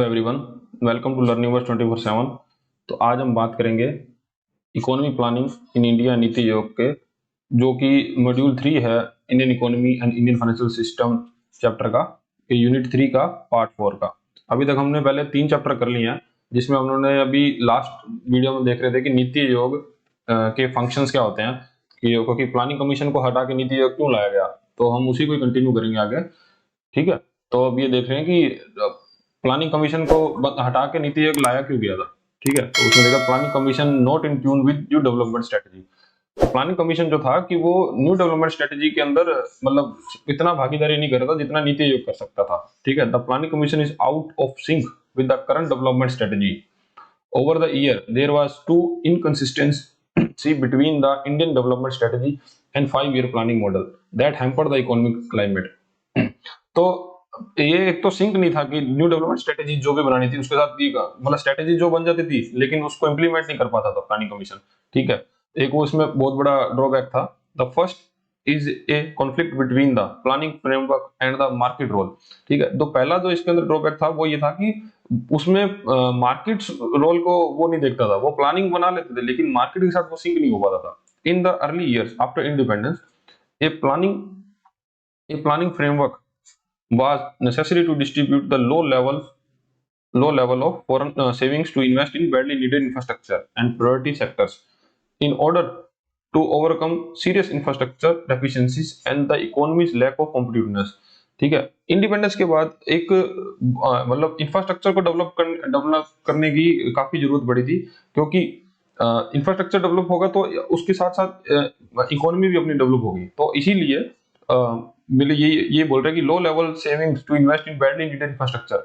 Everyone, welcome to learning verse 24/7। तो आज हम बात करेंगे economy planning in India NITI Aayog के, जो कि मॉड्यूल 3 है, Indian economy and Indian financial system chapter का, यूनिट 3 का पार्ट 4 का। अभी तक हमने पहले 3 चैप्टर कर लिए हैं, जिसमें हमने अभी लास्ट वीडियो में देख रहे थे कि नीति आयोग के फंक्शंस क्या होते हैं, कि क्योंकि प्लानिंग कमीशन को हटा के नीति आयोग क्यों लाया गया, तो हम उसी को कंटिन्यू करेंगे आगे। ठीक है, तो अब ये देख रहे हैं कि प्लानिंग कमीशन को हटा के नीति आयोग लाया क्यों गया था। ठीक है, तो उसमें देखा planning commission not in tune with new development strategy. तो प्लानिंग कमीशन जो था कि वो न्यू डेवलपमेंट स्ट्रेटजी के अंदर मतलब इतना भागीदारी नहीं कर रहा था जितना नीति आयोग कर सकता था। ठीक है, the planning commission is out of sync with the current development strategy. Over the year, there was two inconsistency between the Indian development strategy and 5-year planning model that hampered the economic climate. तो ये एक तो sink नहीं था कि new development strategy जो भी बनानी थी उसके साथ भी मतलब स्ट्रेटेजी जो बन जाती थी लेकिन उसको इंप्लीमेंट नहीं कर पाता था प्लानिंग कमीशन। ठीक है, एक वो इसमें बहुत बड़ा ड्रॉबैक था। The first is a conflict between the planning framework and the market role. ठीक है, तो पहला जो इसके अंदर ड्रॉबैक था वो ये था कि उसमें मार्केट रोल को वो नहीं देखता था। वो प्लानिंग बना लेते थे लेकिन मार्केट के साथ वो सिंक नहीं हो पाता था। In the early years after independence, a planning framework was necessary to distribute the low level of foreign savings to invest in badly needed infrastructure and priority sectors in order to overcome serious infrastructure deficiencies and the economy's lack of competitiveness। ठीक है, independence के बाद एक मतलब infrastructure को develop करने की काफी जरूरत पड़ी थी, क्योंकि इंफ्रास्ट्रक्चर डेवलप होगा तो उसके साथ साथ इकोनॉमी भी अपनी डेवलप होगी। तो इसीलिए मतलब ये बोल रहे हैं कि low level savings to invest in badly needed infrastructure.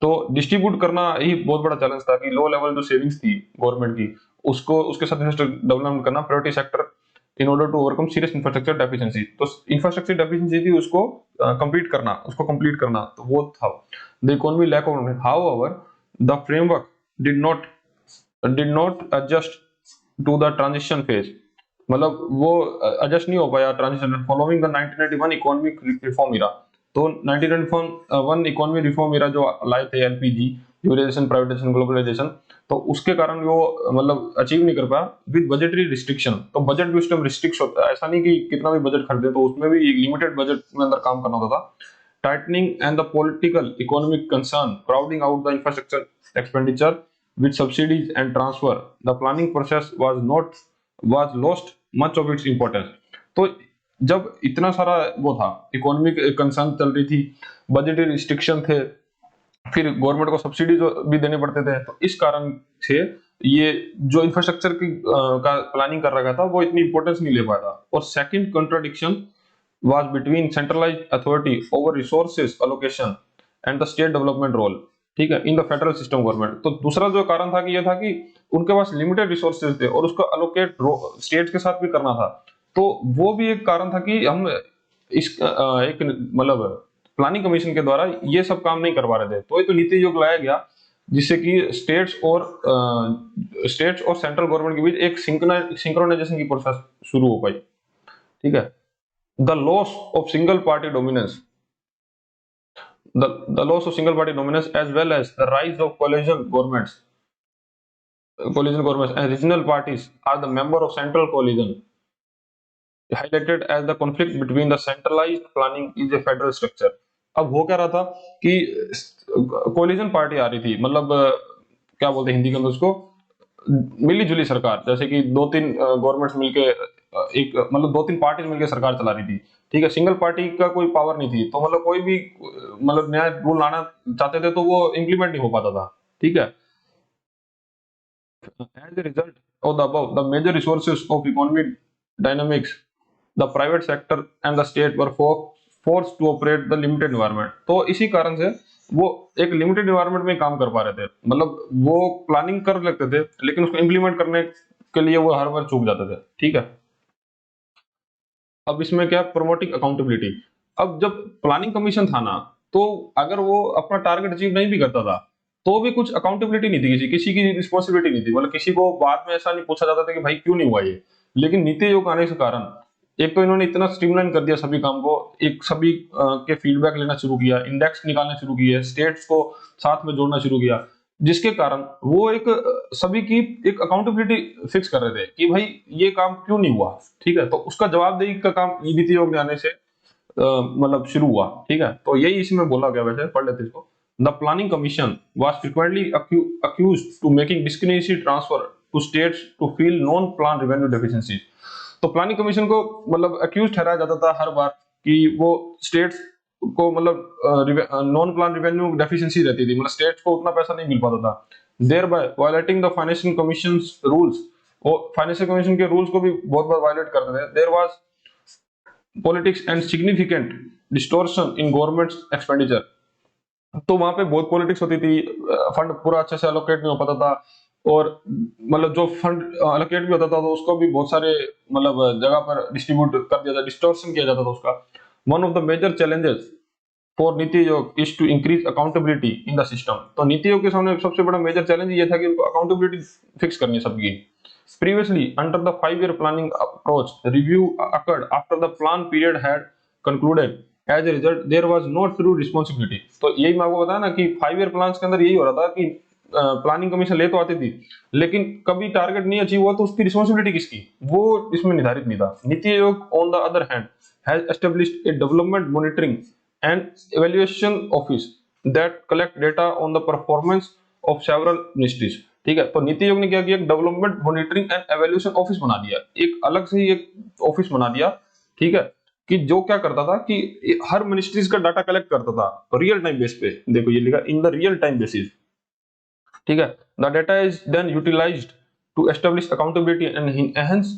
तो डिस्ट्रीब्यूट करना ही बहुत बड़ा चैलेंज था कि लो लेवल जो सेविंग्स थी गवर्नमेंट की उसको उसके साथ इंफ्रास्ट्रक्चर डेवलपमेंट करना, priority sector, in order to overcome serious infrastructure deficiency. तो इंफ्रास्ट्रक्चर डेफिशिएंसी थी उसको कंप्लीट करना, तो वो था the economy lack of. However the framework did not adjust to the transition phase. मतलब वो एडजस्ट नहीं हो पाया transition following the 1991 economic reform era. तो 1991 इकोनॉमिक रिफॉर्म इरा जो लाए थे, एलपीजी, यूराइजेशन, प्राइवेटाइजेशन, ग्लोबलाइजेशन, तो उसके कारण वो मतलब अचीव नहीं कर पाया विद बजटरी रिस्ट्रिक्शन। तो बजट भी उस टाइम रिस्ट्रिक्ट होता है, ऐसा नहीं कि कितना भी बजट खरीदे, तो उसमें भी लिमिटेड बजट में अंदर काम करना होता था। Tightening and the political economic concern crowding out the infrastructure expenditure with subsidies and transfer, the planning process was lost much of its importance। तो जब इतना सारा वो था, इकोनॉमिक कंसर्न चल रही थी, बजटरी रिस्ट्रिक्शन थे, फिर गवर्नमेंट को सब्सिडी भी देने पड़ते थे, तो इस कारण से ये जो इंफ्रास्ट्रक्चर की का प्लानिंग कर रखा था वो इतनी इंपॉर्टेंस नहीं ले पाया था। और second contradiction was between centralised authority over resources allocation and the state development role. ठीक है, in the federal system government. तो दूसरा जो कारण था कि ये था कि उनके पास लिमिटेड रिसोर्सेज थे और उसको अलोकेट स्टेट के साथ भी करना था। तो वो भी एक कारण था कि हम इस एक मतलब प्लानिंग कमीशन के द्वारा ये सब काम नहीं करवा रहे थे। तो ये तो नीति आयोग लाया गया जिससे कि स्टेट्स और सेंट्रल गवर्नमेंट के बीच एक सिंक्रोनाइजेशन की प्रोसेस शुरू हो पाई। ठीक है, the loss of single party dominance the loss of single party dominance as well as the rise of coalition governments and regional parties are the member of central coalition highlighted as the conflict between the centralized planning is a federal structure। अब हो क्या रहा था कि collision party आ रही थी, मतलब क्या बोलते हैं हिंदी के अंदर उसको, मिली जुली सरकार, जैसे कि दो तीन गवर्नमेंट्स मिलके एक मतलब दो तीन पार्टीज मिलकर सरकार चला रही थी। ठीक है, सिंगल पार्टी का कोई पावर नहीं थी, तो मतलब कोई भी मतलब नया रूल लाना चाहते थे तो वो इम्प्लीमेंट नहीं हो पाता था। ठीक है, as a result of the above, the major resources of economic dynamics, the private sector and the state were forced to operate the limited environment। तो इसी कारण से वो एक लिमिटेड एनवायरनमेंट में काम कर पा रहे थे, मतलब वो प्लानिंग कर लेते थे लेकिन उसको इम्प्लीमेंट करने के लिए वो हर बार चूक जाते थे। ठीक है, अब इसमें क्या, प्रमोटिंग अकाउंटेबिलिटी। अब जब प्लानिंग कमीशन था ना, तो अगर वो अपना टारगेट अचीव नहीं भी करता था तो भी कुछ अकाउंटेबिलिटी नहीं थी, किसी की रिस्पॉन्सिबिलिटी नहीं थी, मतलब किसी को बाद में ऐसा नहीं पूछा जाता था कि भाई क्यों नहीं हुआ ये। लेकिन नीति आयोग आने के कारण एक तो इन्होंने इतना स्ट्रीमलाइन कर दिया सभी काम को, एक सभी के फीडबैक लेना शुरू किया, इंडेक्स निकालना शुरू किए, स्टेट्स को साथ में जोड़ना शुरू किया, जिसके कारण वो एक सभी की एक अकाउंटेबिलिटी फिक्स कर रहे थे कि भाई ये काम क्यों नहीं हुआ, ठीक है। तो उसका जवाबदेही का काम नीति आयोग में आने से मतलब शुरू हुआ, ठीक है। तो यही इसमें बोला गया, वैसे पढ़ लेते इसको। The planning commission was frequently accused to making discretionary transfer to states to fill non plan revenue deficiencies। तो प्लानिंग कमीशन को मतलब अक्यूज ठहराया जाता था हर बार कि वो स्टेट्स को मतलब नॉन प्लान रिवेन्यू डेफिशिएंसी रहती थी, मतलब स्टेट्स को उतना पैसा नहीं मिल पाता था, thereby violating the financial commission rules. और फाइनेंशियल कमीशन के रूल्स को भी बहुत बार वायलेट करते थे। There was politics and significant distortion in government expenditure. तो वहां पे बहुत पॉलिटिक्स होती थी, फंड पूरा अच्छे से अलोकेट नहीं हो पाता था, और मतलब जो फंड अलोकेट भी होता था तो उसको भी बहुत सारे मतलब जगह पर डिस्ट्रीब्यूट कर दिया जाता, डिस्टोर्शन किया जाता था उसका। One of the major challenges for NITI Aayog is to increase accountability in the system. तो नीति आयोग के सामने सबसे बड़ा मेजर चैलेंज ये था कि उनको अकाउंटेबिलिटी फिक्स करनी है सबकी। Previously, under the 5-year planning approach, review occurred after the plan period had concluded. As a result, there was no true responsibility। तो यही मैं आपको बताया ना कि 5 ईयर प्लान के अंदर यही हो रहा था कि प्लानिंग कमीशन ले तो आती थी, लेकिन कभी टारगेट नहीं अचीव हुआ तो उसकी रिस्पॉन्सिबिलिटी किसकी, वो इसमें निर्धारित नहीं था। NITI Aayog on the other hand has established A development monitoring and evaluation office that collect data on the performance of several ministries. ठीक है, तो नीति आयोग ने क्या किया, development monitoring and evaluation office बना दिया, एक अलग से ही एक ऑफिस बना दिया, ठीक है, कि जो क्या करता था कि हर मिनिस्ट्रीज का डाटा कलेक्ट करता था रियल टाइम बेस पे। देखो ये लिखा in the real time basis, ठीक है। The data is then utilised to establish accountability and enhance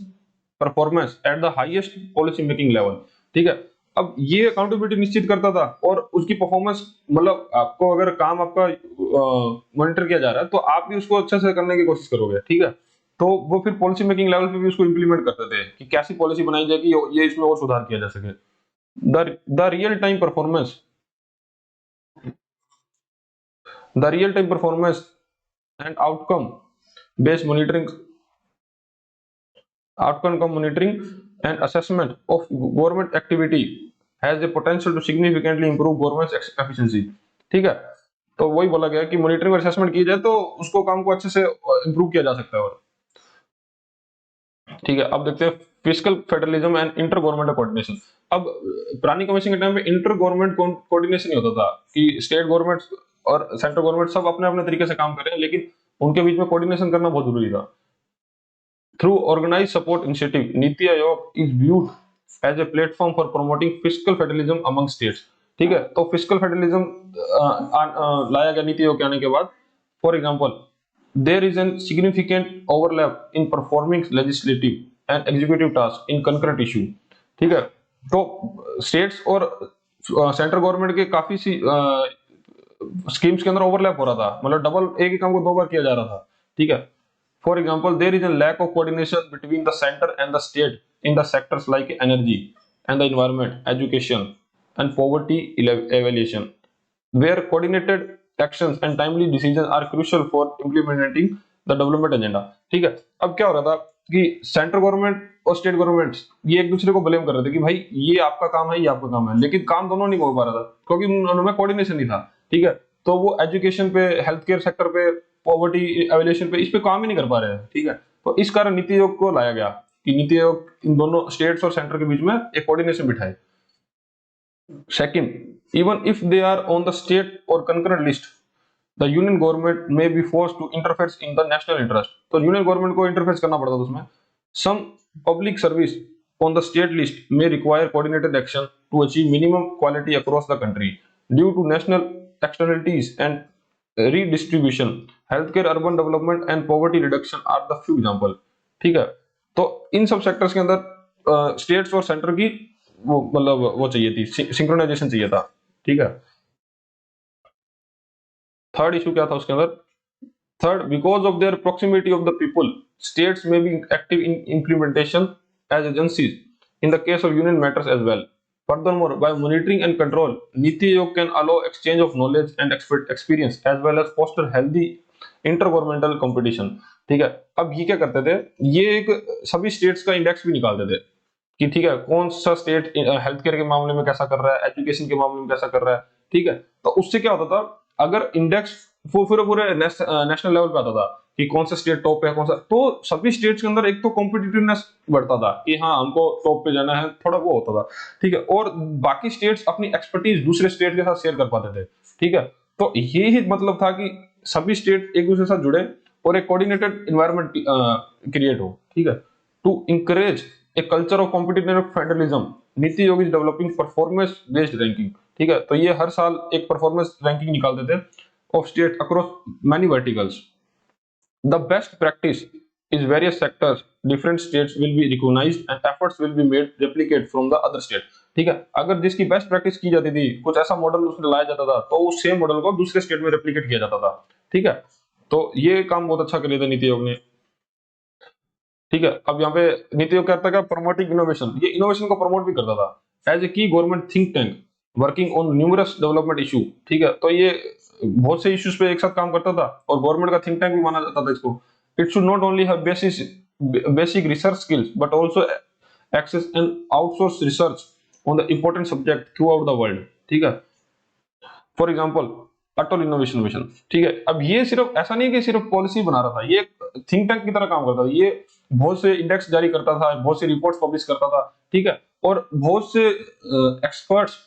performance at the highest policy making level, ठीक है। अब ये अकाउंटेबिलिटी निश्चित करता था और उसकी परफॉर्मेंस, मतलब आपको अगर काम आपका मॉनिटर किया जा रहा है तो आप भी उसको अच्छे से करने की कोशिश करोगे, ठीक है। तो वो फिर पॉलिसी मेकिंग लेवल पे भी उसको इंप्लीमेंट करते थे कि कैसी पॉलिसी बनाई जाएगी, ये इसमें और सुधार किया जा सके। The real time performance the real time performance and based monitoring outcome monitoring and assessment of government activity has the potential to significantly improve government's efficiency, ठीक है। तो वही बोला गया कि मॉनिटरिंग और असेसमेंट की जाए तो उसको काम को अच्छे से इंप्रूव किया जा सकता है। और ठीक है, अब देखते हैं fiscal federalism and inter governmental coordination. अब प्लानिंग कमीशन के टाइम पे इंटर गवर्नमेंट कोऑर्डिनेशन नहीं होता था कि स्टेट गवर्नमेंट और सेंट्रल गवर्नमेंट सब अपने अपने तरीके से काम कर रहे हैं, लेकिन उनके बीच में कोऑर्डिनेशन करना बहुत जरूरी था। Through organised support initiative, Niti Aayog is viewed as a platform for promoting fiscal federalism among states, ठीक है। तो फिस्कल फेडरलिज्म लाया गया नीति आयोग के आने के बाद। For example, there is a significant overlap in performing legislative and executive tasks in concurrent issue, ठीक है। तो स्टेट्स और सेंट्रल गवर्नमेंट के काफी सी स्कीम्स के अंदर ओवरलैप हो रहा था, मतलब डबल एक ही काम को दो बार किया जा रहा था, ठीक है। For example, there is a lack of coordination between the centre and the state in the sectors like energy and the environment, education and poverty evaluation, where coordinated actions and timely decisions are crucial for implementing the development agenda, ठीक है। अब क्या हो रहा था कि central government और state government ये एक दूसरे को ब्लेम कर रहे थे कि भाई ये आपका काम है, ये आपका काम है, लेकिन काम दोनों नहीं हो पा रहा था क्योंकि उनमें कोऑर्डिनेशन नहीं था, ठीक है। तो वो एजुकेशन पे, हेल्थ केयर सेक्टर पे, पॉवर्टी एवेल्यूएशन पे, इस पे काम ही नहीं कर पा रहे हैं, ठीक है। तो इस कारण नीति आयोग को लाया गया कि नीति आयोग इन दोनों स्टेट्स और सेंटर के बीच में एक कोऑर्डिनेशन बिठाए। Second, even if they are on the state or concurrent list, the union government may be forced to interfere in the national interest। तो यूनियन गवर्नमेंट को इंटरफेयर करना पड़ता था उसमें। Some public service on the state list may require coordinated action to achieve minimum quality across the country due to national externalities and redistribution। Healthcare, urban development and poverty reduction are the few example, ठीक है। तो इन सब sectors के अंदर states और centre की वो मतलब वो चाहिए थी, सिंक्रोनाइजेशन चाहिए था, ठीक है। थर्ड इशू क्या था उसके अंदर, third, because of their proximity of the people, states में be active in implementation as agencies in the case of union matters as well. Furthermore, by monitoring and control, Niti Aayog can allow exchange of knowledge and experience as well as foster healthy intergovernmental competition, ठीक है। अब ये क्या करते थे, ये एक सभी स्टेट्स का इंडेक्स भी निकालते थे कि ठीक है कौन सा स्टेट हेल्थ केयर के मामले में कैसा कर रहा है, एजुकेशन के मामले में कैसा कर रहा है, ठीक है। तो उससे क्या होता था, अगर इंडेक्स पूरे पूरे नेशनल लेवल पे आता था कि कौन सा स्टेट टॉप पे है, कौन सा, तो सभी स्टेट्स के अंदर एक तो कॉम्पिटिटिवनेस बढ़ता था कि हाँ हमको टॉप पे जाना है, थोड़ा वो होता था, ठीक है। और बाकी स्टेट्स अपनी एक्सपर्टीज दूसरे स्टेट के साथ शेयर कर पाते थे, ठीक है। तो ये ही मतलब था कि सभी स्टेट एक दूसरे के साथ जुड़े और एक कोऑर्डिनेटेड एनवायरनमेंट क्रिएट हो, ठीक है। To encourage a culture of competitive federalism, Niti Aayog is developing performance based ranking, ठीक है। तो ये हर साल एक परफॉर्मेंस रैंकिंग निकालते थे of state across many verticals. The best practice is various sectors, different states will be recognized and efforts will be made replicate from the other state, ठीक है। अगर जिसकी बेस्ट प्रैक्टिस की जाती थी, कुछ ऐसा मॉडल उसमें लाया जाता था, तो उस सेम मॉडल को दूसरे स्टेट में रेप्लिकेट किया जाता था, ठीक है। तो ये काम बहुत अच्छा कर लिया था नीति आयोग ने, ठीक है। अब यहाँ पे नीति आयोग करता है प्रमोटिंग इनोवेशन, ये इनोवेशन को प्रमोट भी करता था एज ए की government think tank working on numerous development issue, ठीक है। तो ये बहुत से इश्यूज पे एक साथ काम करता था और गवर्नमेंट का थिंक टैंक भी माना जाता था इसको। It should not only have basic research skills but also access and outsource research on the important subject throughout the world, ठीक है। For example Atal innovation mission, ठीक है। अब ये सिर्फ ऐसा नहीं कि सिर्फ पॉलिसी बना रहा था, ये थिंक टैंक की तरह काम करता था, ये बहुत से इंडेक्स जारी करता था, बहुत से रिपोर्ट्स पब्लिश करता था, ठीक है। और बहुत से एक्सपर्ट्स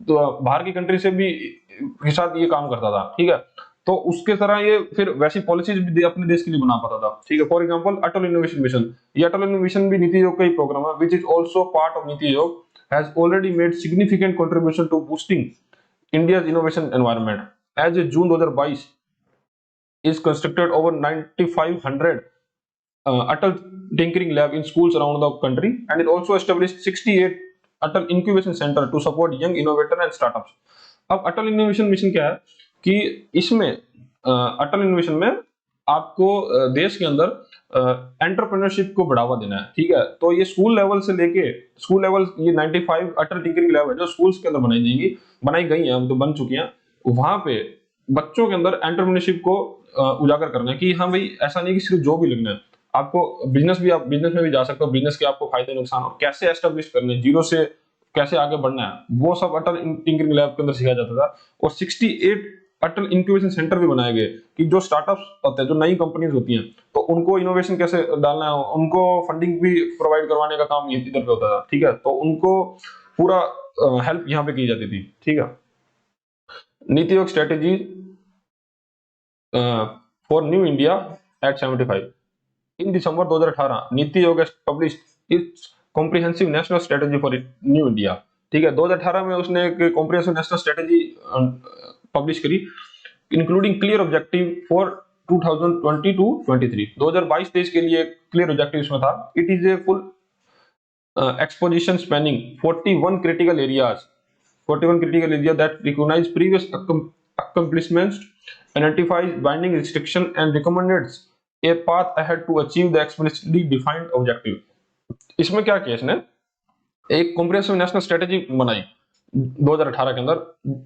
तो बाहर की कंट्री से भी के साथ ये काम करता था, ठीक है। तो उसके तरह ये फिर वैसी पॉलिसीज भी अपने देश के लिए बना पाता था, ठीक है। For example Atal innovation mission, ये अटल इनोवेशन भी नीति आयोग का ही प्रोग्राम है, which is also part of Niti Aayog, has already made significant contribution to boosting India's innovation environment. As of June 2022, is constructed over 9,500 Atal Tinkering Lab in schools around the country, and it also established 68 Atal Incubation Center to support young innovator and startups. अब अटल innovation mission क्या है कि इसमें अटल innovation में आपको देश के अंदर एंटरप्रेन्योरशिप को बढ़ावा देना है, ठीक है। तो ये स्कूल लेवल से लेके स्कूल लेवल, ये 95 अटल टिंकरिंग लैब है जो स्कूल्स के अंदर बनाई गई हैं, अब तो बन चुकी हैं। वहां पे बच्चों के अंदर एंटरप्रेन्योरशिप को उजागर करना है कि हाँ भाई ऐसा नहीं कि सिर्फ जॉब ही लगना है, आपको बिजनेस भी, आप बिजनेस में भी जा सकते हो, बिजनेस के आपको फायदे नुकसान और कैसे एस्टेब्लिश करने, जीरो से कैसे आगे बढ़ना है, वो सब अटल टिंकरिंग लैब के अंदर सिखाया जाता था। और 68 अटल इंक्यूबेशन सेंटर भी बनाए गए कि जो स्टार्टअप्स होते हैं, जो नई कंपनीज होती हैं, तो उनको इनोवेशन कैसे डालना है, उनको फंडिंग भी प्रोवाइड करवाने का काम इधर पे होता था, ठीक है। तो उनको पूरा हेल्प यहाँ पे की जाती थी, ठीक है। NITI Aayog strategy for new India at 75, in December 2018 NITI Aayog has published its comprehensive national strategy for new India, ठीक है। 2018 में उसने एक कॉम्प्रिहेंसिव नेशनल स्ट्रेटेजी पब्लिश करी, including clear objective for 2020 to 23, 2022-23 के लिए क्लियर ऑब्जेक्टिव इसमें था। It is a full exposition spanning 41 critical areas, 41 critical area that recognize previous accomplishments, identifies binding restriction and recommends a path ahead to achieve the explicitly defined objective। इसमें क्या किया इसने, एक comprehensive national strategy बनाई 2018 के अंदर,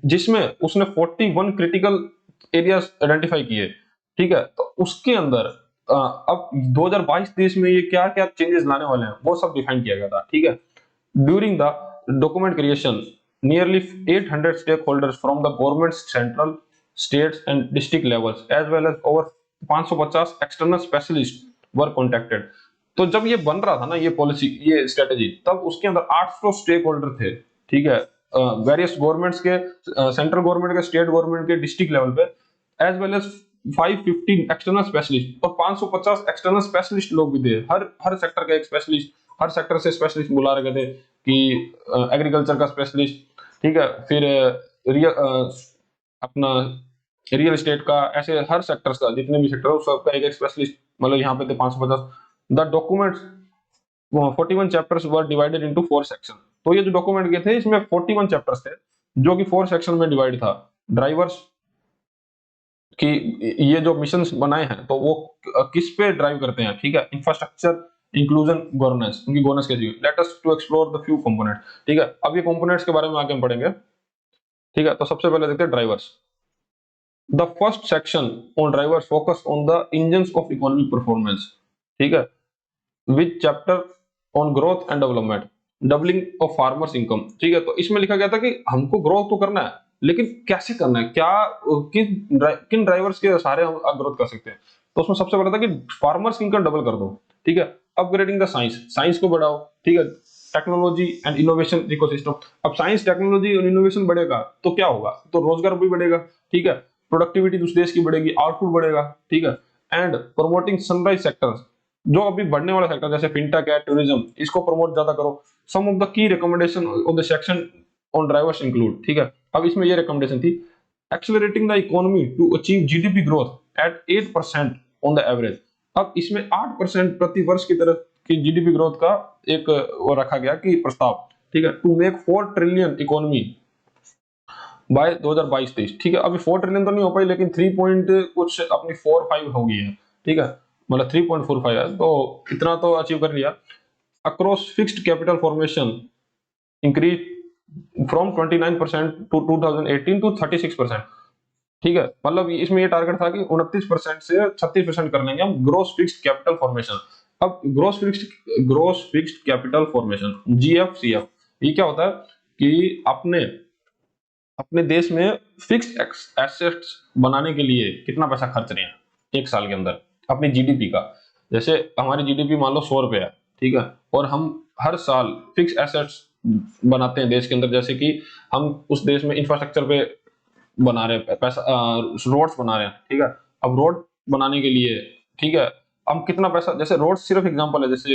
जिसमें उसने 41 क्रिटिकल एरियाज आइडेंटिफाई किए, ठीक है। तो उसके अंदर अब 2022-23 में ये क्या क्या चेंजेस लाने वाले हैं वो सब डिफाइन किया गया था, ठीक है। During the document creation nearly 800 stakeholders from the government, central, states and district levels as well as over 550 external specialist were contacted. तो जब ये बन रहा था ना, ये पॉलिसी, ये स्ट्रेटेजी, तब उसके अंदर 800 स्टेक होल्डर थे, ठीक है। वेरियस गवर्नमेंट्स के, सेंट्रल गवर्नमेंट के, स्टेट गवर्नमेंट के, डिस्ट्रिक्ट लेवल पे, as well as 550 external specialist और 550 एक्सटर्नल स्पेशलिस्ट लोग भी थे। हर सेक्टर का एक स्पेशलिस्ट, हर सेक्टर से स्पेशलिस्ट बुला रखे थे कि एग्रीकल्चर का स्पेशलिस्ट, ठीक है, फिर अपना रियल एस्टेट का, ऐसे हर सेक्टर्स का, जितने भी सेक्टर है उस सबका एक स्पेशलिस्ट, मतलब यहाँ पे थे 550। The documents 41 chapters were divided into 4 section. तो ये जो डॉक्यूमेंट के थे इसमें 41 चैप्टर्स थे जो कि 4 सेक्शन में डिवाइड था। ड्राइवर्स कि ये जो मिशन बनाए हैं तो वो किस पे ड्राइव करते हैं, ठीक है। इंफ्रास्ट्रक्चर, इंक्लूजन, गवर्नेंस, उनकी गवर्नेंस कैसी है। Let us to explore the few components, ठीक है। अब ये कंपोनेंट्स के बारे में आगे हम पढ़ेंगे, ठीक है। तो सबसे पहले देखते हैं drivers. The first section on drivers focus on the engines of economic performance, ठीक है, with chapter on growth and development. Doubling of farmers income, ठीक है। तो इसमें लिखा गया था कि हमको ग्रोथ तो करना है, लेकिन कैसे करना है, क्या किन ड्राइवर्स के सहारे हम ग्रोथ कर सकते हैं। तो उसमें सबसे बड़ा था कि फार्मर्स इनकम डबल कर दो, ठीक है। अपग्रेडिंग द साइंस, साइंस को बढ़ाओ, ठीक है। टेक्नोलॉजी एंड इनोवेशन इकोसिस्टम, अब साइंस टेक्नोलॉजी और इनोवेशन बढ़ेगा तो क्या होगा, तो रोजगार भी बढ़ेगा, ठीक है। प्रोडक्टिविटी उस देश की बढ़ेगी, आउटपुट बढ़ेगा, ठीक है। एंड प्रमोटिंग सनराइज सेक्टर्स, जो अभी बढ़ने वाला सेक्टर जैसे फिनटेक है, टूरिज्म, इसको प्रमोट ज्यादा करो। Some of the key recommendation of the section on drivers include, ठीक है। अब इसमें ये रिकमेंडेशन थी, accelerating the economy to achieve GDP growth at 8% on the average. अब इसमें 8% प्रति वर्ष की तरफ की जीडीपी ग्रोथ का एक वो रखा गया कि प्रस्ताव, ठीक है, to make 4 trillion economy by 2022-23, ठीक है। अभी 4 ट्रिलियन तो नहीं हो पाई, लेकिन 3 पॉइंट कुछ अपनी 45 हो गई है, ठीक है, मतलब 3.45 है, तो इतना तो अचीव कर लिया। Across fixed capital formation increase from 29% to 2018 to 36%, ठीक है। मतलब इसमें ये टारगेट था कि 29% से 36% कर लेंगे हम ग्रोस फिक्स्ड कैपिटल फॉर्मेशन। अब gross fixed capital formation, GFCF, ये क्या होता है कि अपने अपने देश में फिक्स्ड एसेट्स बनाने के लिए कितना पैसा खर्च रहे हैं एक साल के अंदर अपनी जीडीपी का। जैसे हमारी जीडीपी मान लो 100 रुपए है, ठीक है, और हम हर साल फिक्स एसेट्स बनाते हैं देश के अंदर, जैसे कि हम उस देश में इंफ्रास्ट्रक्चर पे बना रहे हैं पैसा, रोड्स बना रहे हैं, ठीक है। अब रोड बनाने के लिए, ठीक है, हम कितना पैसा, जैसे रोड सिर्फ एग्जांपल है, जैसे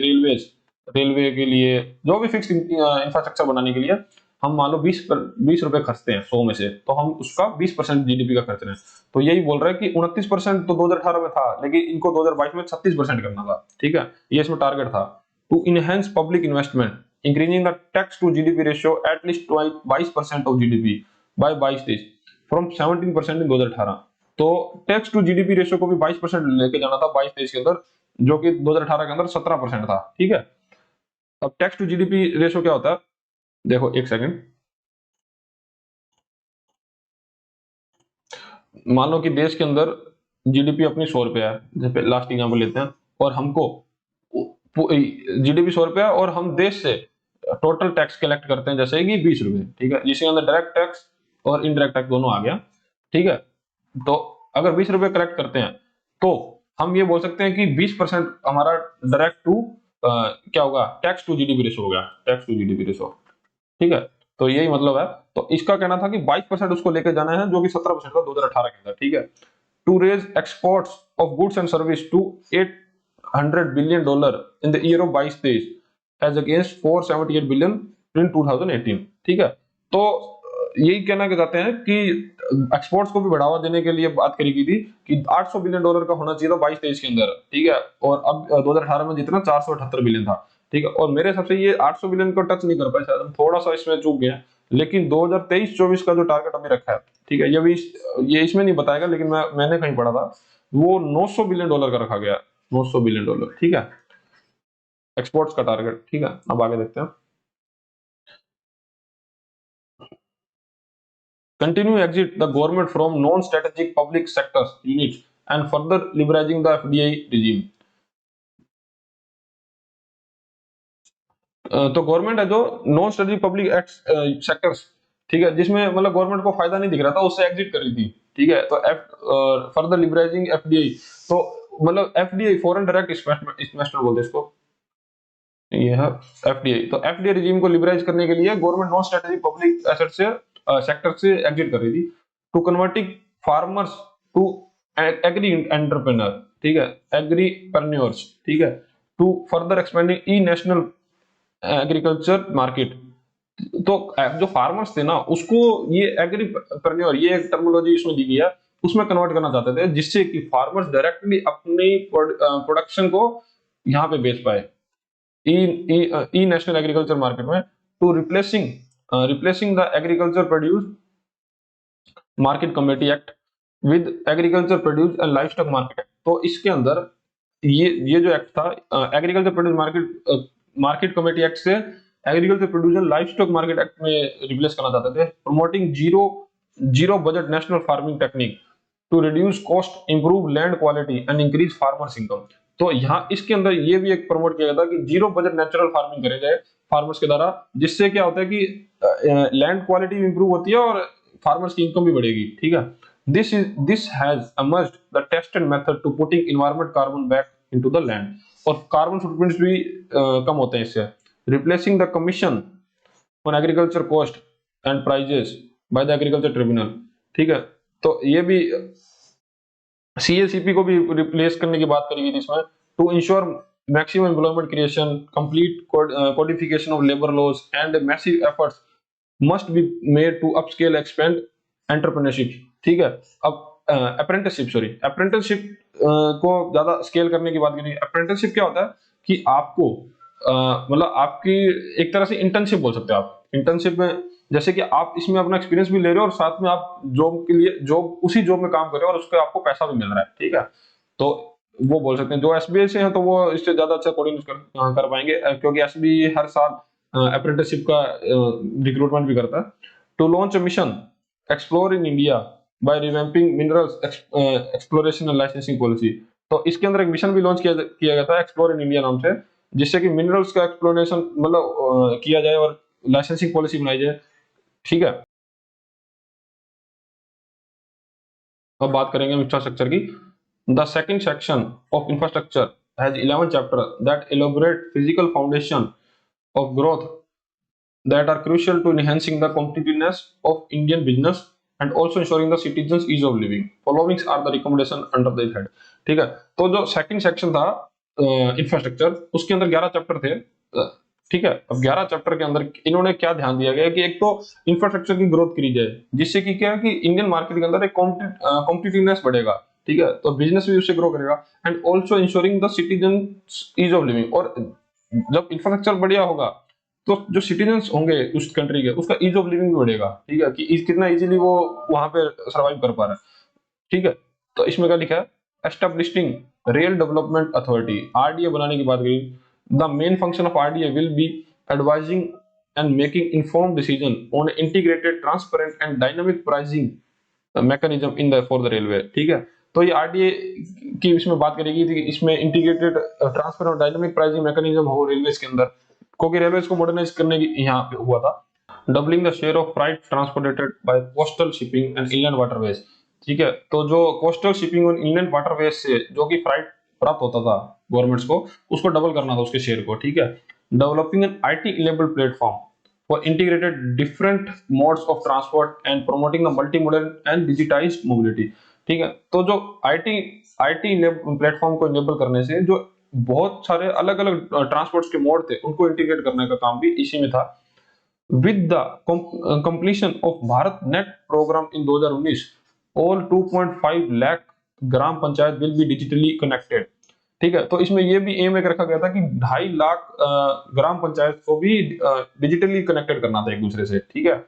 रेलवे के लिए जो भी फिक्स इंफ्रास्ट्रक्चर बनाने के लिए हम मान लो 20 रुपए खर्चते हैं 100 में से, तो हम उसका 20% जीडीपी का खर्च रहे हैं। तो यही बोल रहा है कि 29% तो 2018 में था, लेकिन इनको 2022 में 36% करना था, ठीक है। ये इसमें टारगेट था। To enhance public investment, increasing the tax to GDP ratio at least 22% of GDP by 22-23 from 17% in 2018। तो टैक्स टू जीडीपी रेशियो को भी 22% लेके जाना था 22-23 के अंदर, जो कि 2018 के अंदर 17% था, ठीक है। अब टैक्स टू जीडीपी रेशियो क्या होता है, देखो एक सेकंड, मान लो कि देश के अंदर जीडीपी अपनी 100 रुपए है, जैसे लास्ट एग्जाम्पल लेते हैं, और हमको जीडीपी 100 रुपए है और हम देश से टोटल टैक्स कलेक्ट करते हैं जैसे कि 20 रुपए, ठीक है, जिसके अंदर डायरेक्ट टैक्स और इनडायरेक्ट टैक्स दोनों आ गया, ठीक है। तो अगर 20 रुपए कलेक्ट करते हैं तो हम ये बोल सकते हैं कि 20% हमारा डायरेक्ट टू क्या होगा, टैक्स टू जीडीपी रेशो हो गया, टैक्स टू जीडीपी रेशो, ठीक है। तो यही मतलब है। तो इसका कहना था कि 22% उसको लेके जाना है, जो कि 17% था 2018 के अंदर, ठीक है। To raise exports of goods and service to $800 billion in the year of 22-23 as against 478 billion in 2018, ठीक है। तो यही कहना के चाहते हैं कि एक्सपोर्ट्स को भी बढ़ावा देने के लिए बात करी गई थी कि $800 बिलियन का होना चाहिए था 22-23 के अंदर, ठीक है। और अब 2018 में जितना 478 बिलियन था, ठीक है। और मेरे हिसाब से ये 800 बिलियन को टच नहीं कर पाए, शायद हम थोड़ा सा इसमें चूक गए, लेकिन 2023-24 का जो टारगेट हमने रखा है, ठीक है, ये इसमें नहीं बताएगा, लेकिन मैंने कहीं पढ़ा था वो $900 बिलियन का रखा गया, $900 बिलियन, ठीक है, एक्सपोर्ट्स का टारगेट, ठीक है। अब आगे देखते हैं। Continue exit the government from non-strategic public sectors units and further liberalizing the FDI regime. तो गवर्नमेंट है जो नॉन स्ट्रेटेजिक पब्लिक सेक्टर्स, ठीक है, जिसमें मतलब गवर्नमेंट को फायदा नहीं दिख रहा था, उससे एग्जिट कर रही थी, ठीक है। तो फर्दर लिबराइजिंग एफडीआई, तो मतलब एफडीआई फॉरेन डायरेक्ट इन्वेस्टमेंट बोलते हैं इसको, ये है एफडीआई। तो एफडीआई रिजीम को लिबराइज करने के लिए government non strategic public asset से सेक्टर से एग्जिट कर रही थी। To converting farmers to agri entrepreneur, ठीक है, एग्रीपर्न्योर्स, ठीक है। To further expanding e national agriculture market, तो जो फार्मर्स थे ना उसको ये एग्रीपर्न्योर, ये एक टर्मिनोलॉजी इसमें दी गई है, उसमें कन्वर्ट करना चाहते थे, जिससे कि फार्मर्स डायरेक्टली अपनी प्रोडक्शन को यहाँ पे बेच पाए ई नेशनल एग्रीकल्चर मार्केट में। To replacing the agriculture produce market committee act with agriculture produce and livestock market act. तो इसके अंदर ये जो एक्ट था, agriculture produce market committee act से agriculture produce and livestock market act में replace करना चाहते थे। Promoting zero budget national farming technique to reduce cost, improve land quality and increase farmers income. तो यहाँ इसके अंदर ये भी एक प्रमोट किया गया था कि जीरो बजट नेचुरल फार्मिंग करे जाए, फार्मर्स के द्वारा, जिससे क्या होता है कि लैंड क्वालिटी इंप्रूव होती है और फार्मर्स की इनकम भी बढ़ेगी। ठीक है, this has emerged the tested method to putting environment carbon back into the land, और कार्बन फुटप्रिंट्स भी कम होते हैं इससे। Replacing the commission on agriculture cost and prices by the agriculture tribunal. ठीक है, तो ये भी सीएसीपी को भी रिप्लेस करने की बात करी गई थी इसमें, to ensure maximum employment creation, complete codification of labour laws and massive efforts must be made to upscale expand entrepreneurship. ठीक है, अब अप्रेंटिसशिप को ज्यादा स्केल करने की बात करें। अप्रेंटिसशिप क्या होता है कि आपको मतलब आपकी एक तरह से इंटर्नशिप बोल सकते हो आप। इंटर्नशिप में जैसे कि आप इसमें अपना एक्सपीरियंस भी ले रहे हो और साथ में आप जॉब के लिए जॉब उसी जॉब में काम कर रहे हो और उसके आपको पैसा भी मिल रहा है। ठीक है, तो वो बोल सकते हैं। जो एसबीआई से हैं तो वो इससे ज्यादा अच्छा कोडिंग कर पाएंगे, क्योंकि एसबीआई हर साल अप्रेंटिसशिप का रिक्रूटमेंट भी करता है। To launch a mission explore in India by revamping minerals exploration and licensing policy. तो इसके अंदर एक मिशन भी लॉन्च किया गया था एक्सप्लोर इन इंडिया नाम से, जिससे कि मिनरल्स का एक्सप्लोरेशन मतलब किया जाए और लाइसेंसिंग पॉलिसी बनाई जाए। ठीक है, अब बात करेंगे इंफ्रास्ट्रक्चर की। The second section of infrastructure has 11 chapter that elaborate physical foundation of growth that are crucial to enhancing the competitiveness of Indian business and also ensuring the citizens ease of living. Following are the recommendation under this head. ठीक है, तो जो second section था infrastructure, उसके अंदर 11 chapter थे। ठीक है, अब 11 चैप्टर के अंदर इन्होंने क्या ध्यान दिया गया कि एक तो इंफ्रास्ट्रक्चर की ग्रोथ करी जाए, जिससे कि क्या है कि इंडियन मार्केट के अंदर एक कॉम्पिटिटिवनेस बढ़ेगा। ठीक है, तो बिजनेस भी उससे ग्रो करेगा and also ensuring the citizen ease of living. और जब इंफ्रास्ट्रक्चर बढ़िया होगा तो जो सिटीजन्स होंगे उस कंट्री के, उसका ईज ऑफ लिविंग भी बढ़ेगा। ठीक है, कि कितना इजीली वो वहां पे सरवाइव कर पा रहा है। ठीक है, तो इसमें क्या लिखा है, establishing real development authority, RDA बनाने की बात करी। The main function of RDA will be advising and making informed decision on integrated transparent and dynamic pricing mechanism in the for the railway. ठीक है, तो ये आरडीए की इसमें बात करेगी थी, इसमें इंटीग्रेटेड ट्रांसपेरेंट और डायनामिक प्राइसिंग मैकेनिज्म हो रेलवे के अंदर, क्योंकि रेलवे को मॉडर्नाइज करने की यहाँ पे हुआ था। Doubling the share of freight transported by coastal shipping and inland waterways. ठीक है, तो जो कोस्टल शिपिंग और इनलैंड वाटरवेज से जो कि फ्राइट प्राप्त होता था गवर्नमेंट्स को, उसको डबल करना था उसके शेयर को। ठीक है, developing an IT enabled platform for integrated different modes of transport and promoting the multimodal and digitized mobility। ठीक है, तो जो आईटी आईटी प्लेटफॉर्म को इनेबल करने से जो बहुत सारे अलग अलग ट्रांसपोर्ट के मोड थे उनको इंटीग्रेट करने का काम भी इसी में था। With the completion of Bharat net programme in 2019, all 2.5 lakh gram panchayat will be digitally connected. ठीक है, तो इसमें ये भी एम एक रखा गया था कि 2.5 लाख ग्राम पंचायत को भी डिजिटली कनेक्टेड करना था एक दूसरे से। ठीक है,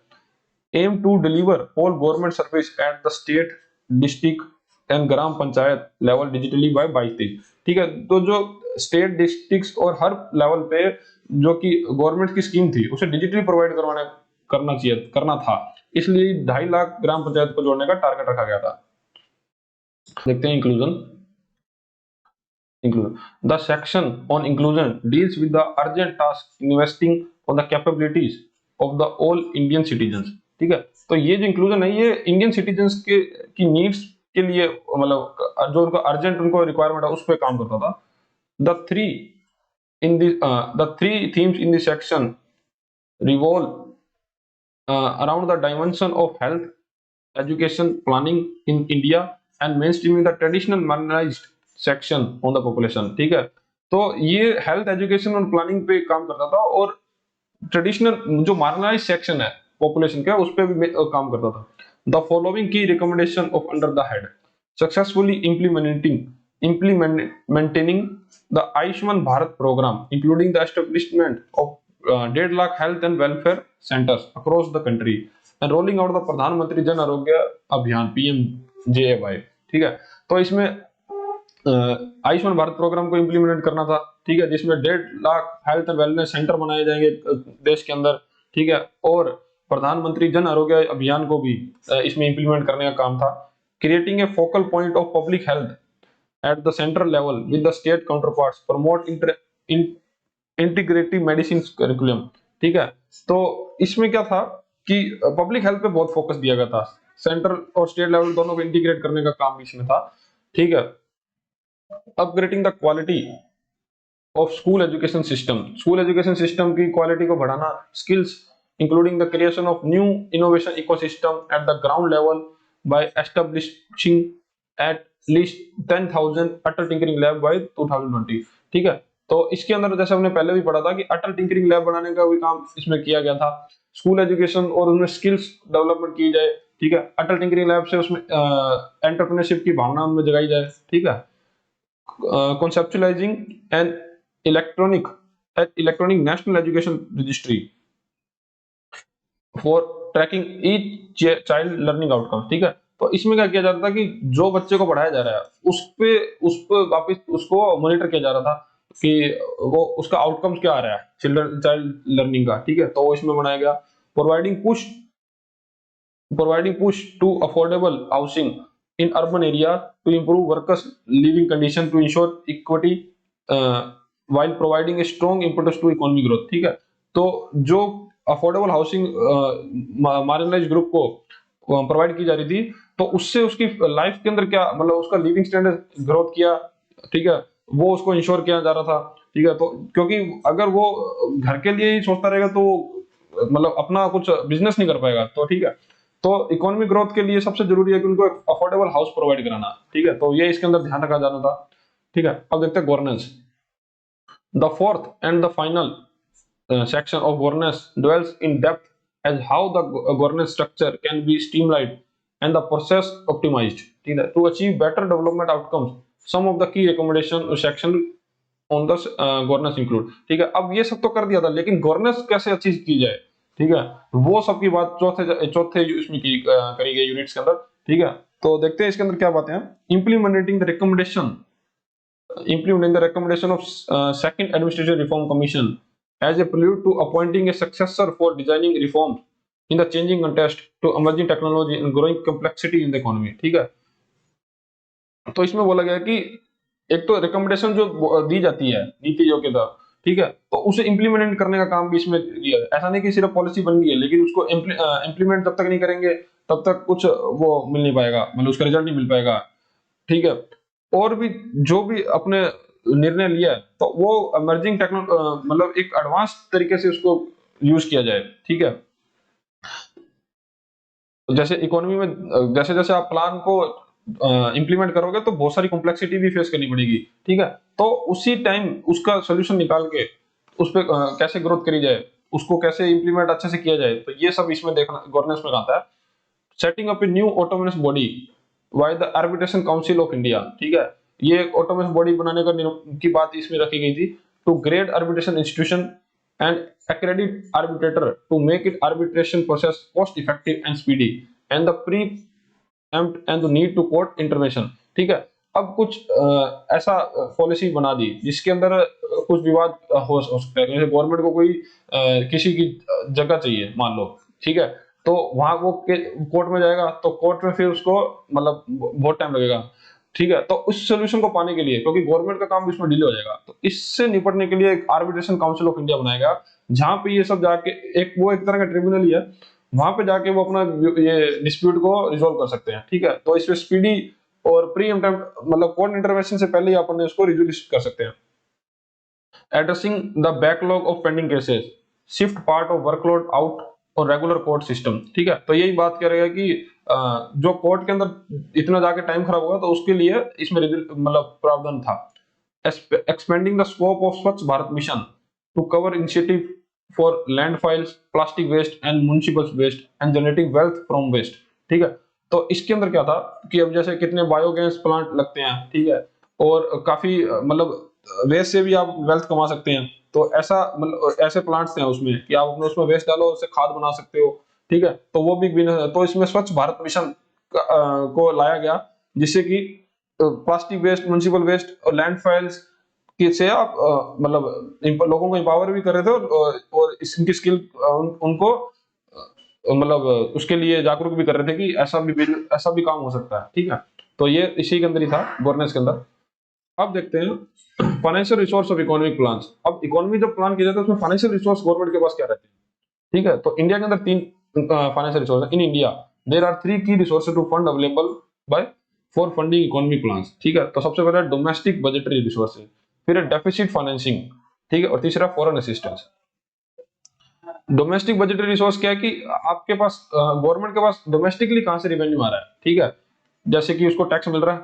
aim to deliver all government service at the state, district and gram panchayat level digitally by 22। ठीक है, तो जो स्टेट, डिस्ट्रिक्ट और हर लेवल पे जो कि गवर्नमेंट की स्कीम थी उसे डिजिटली प्रोवाइड करना था, इसलिए 2.5 लाख ग्राम पंचायत को जोड़ने का टारगेट रखा गया था। देखते हैं inclusion. The section on inclusion deals with the urgent task investing on the capabilities of the all Indian citizens। ठीक है, तो ये जो इंक्लूजन है ये इंडियन सिटीजन्स के की नीड्स के लिए, मतलब जो उनका अर्जेंट उनको रिक्वायरमेंट है उस पर काम करता था। The three themes in this section revolve around the dimension of health, education, planning in India and mainstreaming the traditional marginalized section on the population। ठीक है, तो ये हेल्थ, एजुकेशन और प्लानिंग पे काम करता था और ट्रेडिशनल जो मार्जिनलाइज सेक्शन है पॉपुलेशन का उस पे भी काम करता था। द फॉलोइंग की recommendation of under the head successfully implementing the Ayushman Bharat program, including the establishment of 1.5 lakh health and welfare centers across the country and rolling out the प्रधानमंत्री जन आरोग्य अभियान PMJAY। ठीक है, तो इसमें आयुष्मान भारत प्रोग्राम को implement करना था। ठीक है, जिसमें 1.5 lakh health and wellness centre बनाए जाएंगे देश के अंदर। ठीक है, और प्रधानमंत्री जन आरोग्य अभियान को भी इसमें इंप्लीमेंट करने का काम था। Creating a focal point of public health at the central level with the state counterparts, promote integrative medicine curriculum, ठीक है। तो इसमें क्या था कि पब्लिक हेल्थ पे बहुत फोकस दिया गया था, सेंट्रल और स्टेट लेवल दोनों को इंटीग्रेट करने का काम इसमें था, ठीक है। Upgrading the quality of school education system, school education system की क्वालिटी को बढ़ाना, skills including the creation of new innovation ecosystem at the ground level by establishing at least 10,000 Atal tinkering lab by 2020, ठीक है। तो इसके अंदर जैसे हमने पहले भी पढ़ा था कि अटल टिंकरिंग लैब बनाने का भी काम इसमें किया गया था, स्कूल एजुकेशन और उनमें स्किल्स डेवलपमेंट की जाए, ठीक है। अटल टिंकरिंग लैब से उसमें एंटरप्रेन्योरशिप की भावना उनमें जगाई जाए, ठीक है। conceptualizing an electronic electronic national education registry for tracking each child learning outcome, ठीक है। तो इसमें क्या किया जाता था कि जो बच्चे को पढ़ाया जा रहा है उस पे वापस उसको मॉनिटर किया जा रहा था कि वो उसका आउटकम्स क्या आ रहा है चिल्ड्रन चाइल्ड लर्निंग का, ठीक है। तो वो इसमें बनाया गया। Providing push to affordable housing in urban areas to improve workers living condition to ensure equity while providing a strong impetus to economic growth, ठीक है। तो जो अफोर्डेबल हाउसिंग मार्जिनलाइज्ड ग्रुप को प्रोवाइड की जा रही थी, तो उससे उसकी लाइफ के अंदर क्या मतलब उसका लिविंग स्टैंडर्ड ग्रोथ किया, ठीक है, वो उसको इंश्योर किया जा रहा था, ठीक है। तो क्योंकि अगर वो घर के लिए ही सोचता रहेगा तो मतलब अपना कुछ बिजनेस नहीं कर पाएगा, तो ठीक है। तो इकोनॉमिक ग्रोथ के लिए सबसे जरूरी है कि उनको अफोर्डेबल हाउस प्रोवाइड कराना, ठीक है। तो ये इसके अंदर ध्यान रखा जाना था, ठीक है। अब देखते हैं governance. The fourth and the final section of governance dwells in depth as how the governance structure can be streamlined and the process optimized, ठीक है, to achieve better development outcomes. Some of the key recommendation section on the governance include, ठीक है। अब ये सब तो कर दिया था, लेकिन गवर्नेंस कैसे अच्छी की जाए, ठीक है, वो सब की बात चौथे चौथे इसमें करी गई यूनिट्स के अंदर, ठीक है। तो देखते हैं इसके अंदर क्या बातें हैं। implementing the recommendation of second administration reform commission as a prelude to appointing a successor for designing reforms in the changing context to emerging technology and growing complexity in the economy, ठीक है। तो इसमें बोला गया कि एक तो recommendation जो दी जाती है नीति आयोग के द्वारा, ठीक है, तो उसे इंप्लीमेंट करने का काम भी इसमें दिया है। ऐसा नहीं कि सिर्फ पॉलिसी बन गई है, लेकिन उसको इंप्लीमेंट जब तक नहीं करेंगे तब तक कुछ वो मिल नहीं पाएगा, मतलब उसका रिजल्ट नहीं मिल पाएगा, ठीक है। और भी जो भी अपने निर्णय लिया है तो वो इमर्जिंग मतलब एक एडवांस तरीके से उसको यूज किया जाए, ठीक है। तो जैसे इकोनॉमी में जैसे जैसे आप प्लान को इंप्लीमेंट करोगे तो बहुत सारी कॉम्प्लेक्सिटी भी फेस करनी पड़ेगी, ठीक है। तो उसी टाइम उसका सोल्यूशन निकाल के उस पे कैसे ग्रोथ करी जाए, उसको कैसे इंप्लीमेंट अच्छे से किया जाए, तो ये सब इसमें देखना गवर्नेंस में आता है। Setting up a new autonomous body by the arbitration council of India, ठीक है। ये ऑटोनोमस बॉडी बनाने का की बात इसमें रखी गई थी, to grade arbitration institution and accredit arbitrator to make it arbitration process cost effective and speedy and the preempt and the need to court intervention, ठीक है। अब कुछ ऐसा पॉलिसी बना दी जिसके अंदर कुछ विवाद हो सकता है, जैसे गवर्नमेंट को कोई किसी की जगह चाहिए मान लो, ठीक है, तो वहां वो कोर्ट में जाएगा, तो कोर्ट में फिर उसको मतलब बहुत टाइम लगेगा, ठीक है। तो उस सोल्यूशन को पाने के लिए, क्योंकि गवर्नमेंट का काम इसमें डिले हो जाएगा, तो इससे निपटने के लिए एक आर्बिट्रेशन काउंसिल ऑफ इंडिया बनाया गया, जहां पे ये सब जाके एक तरह का ट्रिब्यूनल ही है, वहां पे जाके वो अपना ये डिस्प्यूट को रिजोल्व कर सकते हैं, ठीक है। तो इसमें स्पीडी और प्री मतलब कोर्ट इंटरवेंशन से पहले ही अपन इसको रिजोल्व कर सकते हैं। Addressing the backlog of pending cases, shift part of workload out और रेगुलर कोर्ट सिस्टम, ठीक है। तो यही बात करेगा कि जो कोर्ट के अंदर इतना जाके टाइम खराब होगा, तो उसके लिए इसमें मतलब प्रावधान था। Expanding the scope of Swachh Bharat mission to cover initiative for landfills, plastic waste and municipal waste and generating wealth from waste, ठीक है। तो इसके अंदर क्या था कि अब जैसे कितने बायोगैस प्लांट लगते हैं, ठीक है, और काफी मतलब वेस्ट से भी आप वेल्थ कमा सकते हैं, तो ऐसा मतलब ऐसे प्लांट्स हैं उसमें कि आप अपने उसमें वेस्ट डालो, उससे खाद बना सकते हो, ठीक है। तो वो भी तो इसमें स्वच्छ भारत मिशन को लाया गया, जिससे कि प्लास्टिक वेस्ट, म्युनिसिपल वेस्ट और लैंड फाइल्स से आप मतलब लोगों को एम्पावर भी कर रहे थे, और इनकी स्किल उनको मतलब उसके लिए जागरूक भी कर रहे थे कि ऐसा भी काम हो सकता है, ठीक है। तो ये इसी के अंदर ही था गवर्नेंस के अंदर। अब देखते हैं financial resource of economic plans. अब इकोनॉमी जब प्लान किया जाता है उसमें फाइनेंशियल रिसोर्स गवर्नमेंट के पास क्या रहते हैं, ठीक है। तो इंडिया के अंदर तीन फाइनेंशियल रिसोर्स है। In India there are three key resources to fund available by for funding economic plans, ठीक है। तो सबसे पहले डोमेस्टिक बजटरी रिसोर्सेज, फिर डेफिसिट फाइनेंसिंग, ठीक है, और तीसरा foreign assistance. Domestic budgetary resource क्या है कि आपके पास गवर्नमेंट के पास डोमेस्टिकली कहां से रिवेन्यू आ रहा है, ठीक है। जैसे कि उसको टैक्स मिल रहा है,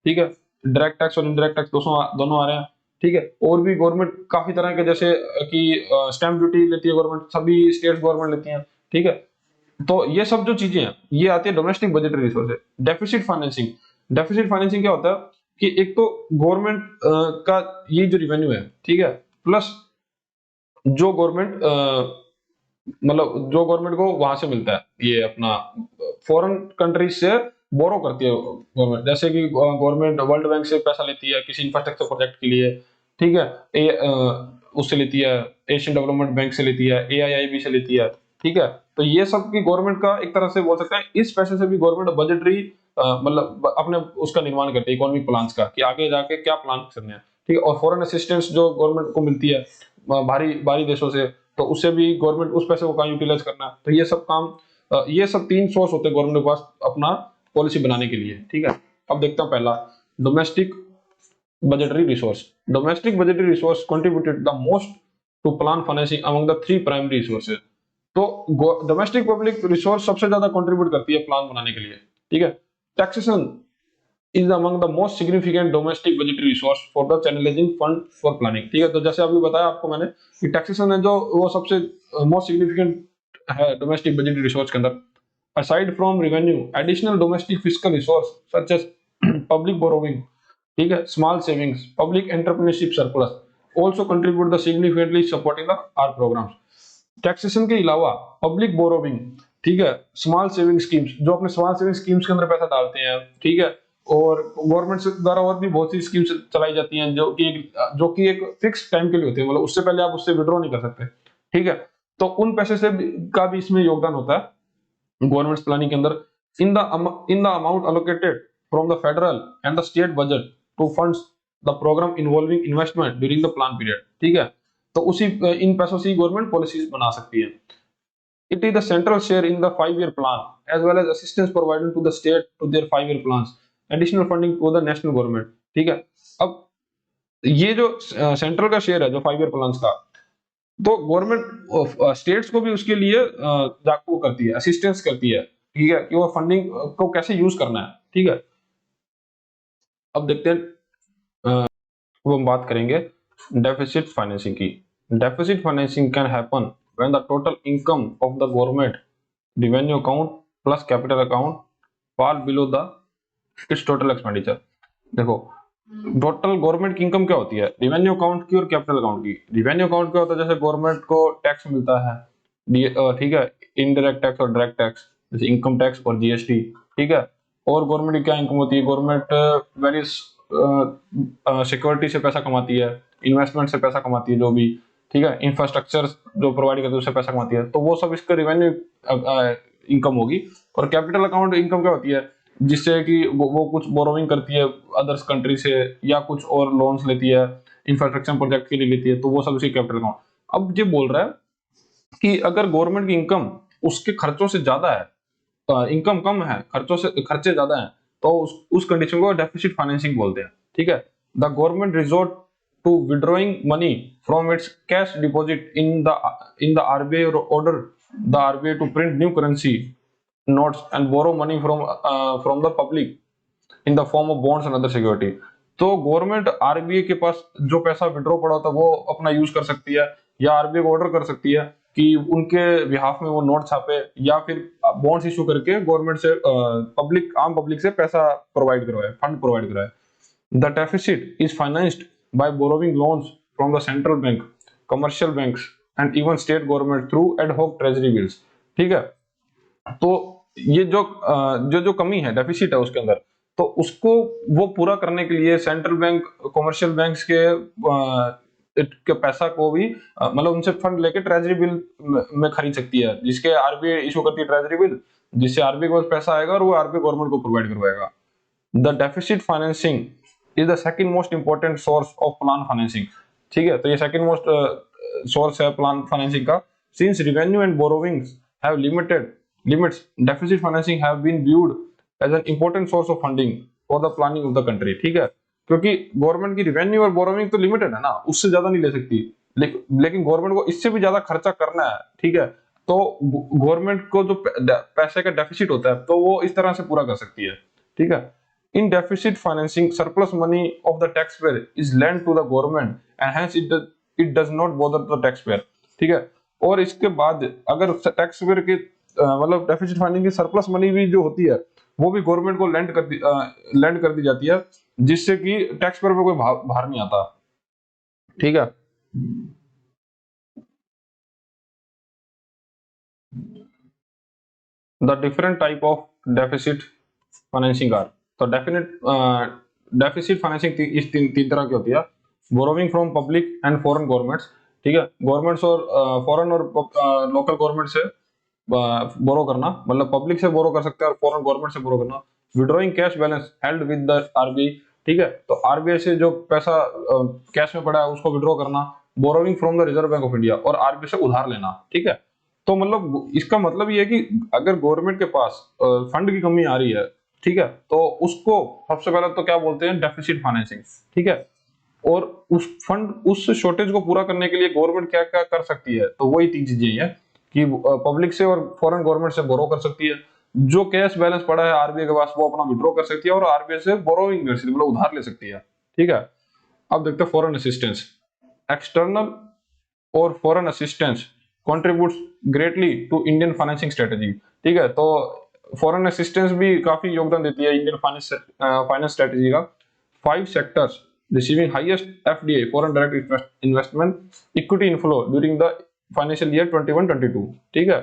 ठीक है, डायरेक्ट टैक्स और इनडायरेक्ट टैक्स दोनों दोनों आ रहे हैं, ठीक है। और भी गवर्नमेंट काफी तरह के, जैसे कि स्टैम्प ड्यूटी लेती है गवर्नमेंट, सभी स्टेट गवर्नमेंट लेती हैं, ठीक है। तो ये सब जो चीजें हैं ये आती है डोमेस्टिक बजटरी रिसोर्स है। डेफिसिट फाइनेंसिंग, डेफिसिट फाइनेंसिंग क्या होता है कि एक तो गवर्नमेंट का ये जो रिवेन्यू है, ठीक है, प्लस जो गवर्नमेंट मतलब जो गवर्नमेंट को वहां से मिलता है, ये अपना फॉरेन कंट्रीज से बोरो करती है गवर्नमेंट। जैसे कि गवर्नमेंट वर्ल्ड बैंक से पैसा लेती है किसी इंफ्रास्ट्रक्चर प्रोजेक्ट के लिए, ठीक है। उससे लेती है, एशियन डेवलपमेंट बैंक से लेती है, एआईआईबी से लेती है, ठीक है। तो ये सब की गवर्नमेंट का एक तरह से बोल सकते हैं, इस पैसे से भी गवर्नमेंट बजटरी मतलब अपने उसका निर्माण करती है इकोनॉमिक प्लान्स का, कि आगे जाके क्या प्लान करने हैं, ठीक है। और फॉरेन असिस्टेंस जो गवर्नमेंट को मिलती है भारी भारी देशों से, तो उससे भी गवर्नमेंट उस पैसे को कहाँ यूटिलाइज करना है। तो ये सब काम ये सब तीन सोर्स होते हैं गवर्नमेंट के पास अपना पॉलिसी बनाने के लिए, ठीक है। अब देखते हैं पहला, domestic budgetary resource. Domestic budgetary resource contributed the most to plan financing among the three primary resources. तो डोमेस्टिक पब्लिक रिसोर्स सबसे ज्यादा कंट्रीब्यूट करती है प्लान बनाने के लिए, ठीक है। Taxation is among the most significant domestic budgetary resource for the channelizing fund for planning, ठीक है। तो जैसे अभी बताया आपको मैंने कि टैक्सेशन है जो वो सबसे मोस्ट सिग्निफिकेंट है डोमेस्टिक बजटरी रिसोर्स के अंदर। aside from revenue, additional domestic fiscal resource such as public borrowing, ठीक है, small savings, public entrepreneurship surplus also contribute the significantly supporting the our programs। Taxation के अलावा पब्लिक बोरोविंग, ठीक है, small saving schemes, जो अपने स्मॉल सेविंग स्कीम्स के अंदर पैसा डालते हैं, ठीक है। और गवर्नमेंट द्वारा और भी बहुत सी स्कीम्स चलाई जाती हैं जो कि एक फिक्स टाइम के लिए होती है, मतलब उससे पहले आप उससे विड्रॉ नहीं कर सकते, ठीक है। तो उन पैसे से का भी इसमें योगदान होता है गवर्नमेंट प्लानिंग के अंदर। In the amount allocated from the federal and the state budget to funds the programme involving investment during the plan period, ठीक है। तो उसी इन पैसों से गवर्नमेंट पॉलिसीज बना सकती है। It is the central share in the 5 year plan as well as assistance provided to the state to their 5 year plans, additional funding to the national government, ठीक है। अब ये जो सेंट्रल का शेयर है जो 5 year प्लान्स का, तो गवर्नमेंट स्टेट्स को भी उसके लिए जागरूक करती है, असिस्टेंस करती है, ठीक है, कि वो फंडिंग को कैसे यूज करना है, ठीक है। अब देखते हैं अब हम बात करेंगे डेफिसिट फाइनेंसिंग की। Deficit financing can happen when the total income of the government revenue account plus capital account fall below the its total expenditure। देखो, टोटल गवर्नमेंट की इनकम क्या होती है, रिवेन्यू अकाउंट की और कैपिटल अकाउंट की। Revenue account क्या होता है, जैसे गवर्नमेंट को टैक्स मिलता है, ठीक है, इनडायरेक्ट टैक्स और डायरेक्ट टैक्स, जैसे इनकम टैक्स और जीएसटी, ठीक है। और गवर्नमेंट की क्या इनकम होती है, गवर्नमेंट वेरियस सिक्योरिटी से पैसा कमाती है, इन्वेस्टमेंट से पैसा कमाती है, जो भी, ठीक है, इंफ्रास्ट्रक्चर जो प्रोवाइड करती है उससे पैसा कमाती है, तो वो सब इसका रिवेन्यू इनकम होगी। और कैपिटल अकाउंट इनकम क्या होती है, जिससे कि वो कुछ बोरोविंग करती है अदर्स कंट्री से, या कुछ और लोन्स लेती है इंफ्रास्ट्रक्चर प्रोजेक्ट के लिए लेती है, तो वो सब इसी कैपिटल अकाउंट। अब ये बोल रहा है कि अगर गवर्नमेंट की इनकम उसके खर्चों से ज्यादा है, इनकम कम है खर्चों से खर्चे ज्यादा हैं, तो उस कंडीशन को डेफिसिट फाइनेंसिंग बोलते हैं, ठीक है। The government resort to withdrawing money from its cash deposit in the RBI order the RBI to print new currency notes and borrow money from the public in the form of bonds and other security. तो government RBI के पास जो पैसा withdraw पड़ा होता है वो अपना यूज कर सकती है, या आरबीआई को ऑर्डर कर सकती है कि उनके बिहाफ में वो नोट छापे, या फिर बॉन्ड्स इशू करके गवर्नमेंट से आम पब्लिक से पैसा प्रोवाइड करवाए, फंड प्रोवाइड करवाए। The deficit is financed by borrowing loans from the central bank, commercial banks and even state government through ad hoc treasury bills, ठीक है। तो ये जो जो जो कमी है, डेफिसिट है उसके अंदर, तो उसको वो पूरा करने के लिए सेंट्रल बैंक कमर्शियल बैंक्स के पैसा को भी मतलब उनसे फंड लेके ट्रेजरी बिल में खरीद सकती है, जिसके आरबीआई इशू करती है ट्रेजरी बिल, जिससे आरबीआई के पास पैसा आएगा और वो आरबीआई गवर्नमेंट को प्रोवाइड करवाएगा। The deficit financing is the second most important source of plan financing. ठीक है, तो ये सेकंड मोस्ट सोर्स है प्लान फाइनेंसिंग का। Since revenue and borrowings have limited limits, deficit financing have been viewed as an important source of funding for the planning of the country. ठीक है, क्योंकि government की रिवेन्यू और borrowing तो limited है ना, उससे ज्यादा नहीं ले सकती, लेकिन गवर्नमेंट को इससे भी ज्यादा खर्चा करना है। ठीक है, तो गवर्नमेंट को जो पैसे का डेफिसिट होता है तो वो इस तरह से पूरा कर सकती है। ठीक है, in deficit financing surplus money of the tax payer is lend to the government and hence it does not bother the tax payer. ठीक है, और इसके बाद अगर टैक्स पेयर के मतलब डेफिसिट फाइनेंसिंग की सरप्लस मनी भी जो होती है वो भी गवर्नमेंट को लैंड कर दी जाती है, जिससे कि टैक्स पेयर पे कोई भार नहीं आता। ठीक है, the different type of deficit financing are, तो डेफिसिट फाइनेंसिंग इस तीन तरह की होती है। Borrowing from public and foreign governments. ठीक है, गवर्नमेंट्स और फॉरेन और लोकल गवर्नमेंट से बोरो करना, मतलब पब्लिक से बोरो कर सकते हैं और फॉरेन गवर्नमेंट से बोरो करना। Withdrawing cash balance held with the RBI. ठीक है, तो आरबीआई से जो पैसा कैश में पड़ा है उसको विड्रॉ करना। Borrowing from the reserve bank of India, और आरबीआई से उधार लेना। ठीक है, तो मतलब इसका मतलब ये है कि अगर गवर्नमेंट के पास फंड की कमी आ रही है, ठीक है, तो उसको सबसे पहले तो क्या बोलते हैं, डेफिसिट फाइनेंसिंग। ठीक है, और उस शॉर्टेज को पूरा करने के लिए गवर्नमेंट क्या क्या कर सकती है, तो वही तीन चीजें हैं कि पब्लिक से और फॉरेन गवर्नमेंट से बोरो कर सकती है। जो कैश बैलेंस पड़ा है आरबीआई के पास वो अपना विड्रॉ कर सकती है, और आरबीआई से बोरोइंग कर सकती है, मतलब उधार ले सकती है। ठीक है, अब देखते हैं फॉरेन असिस्टेंस। एक्सटर्नल और foreign assistance contributes greatly to Indian financing strategy. ठीक है, तो फॉरेन असिस्टेंस भी काफी योगदान देती है इंडियन फाइनेंस स्ट्रेटजी का। 5 sectors receiving highest FDI foreign direct investment equity inflow during the financial year 21-22। ठीक है,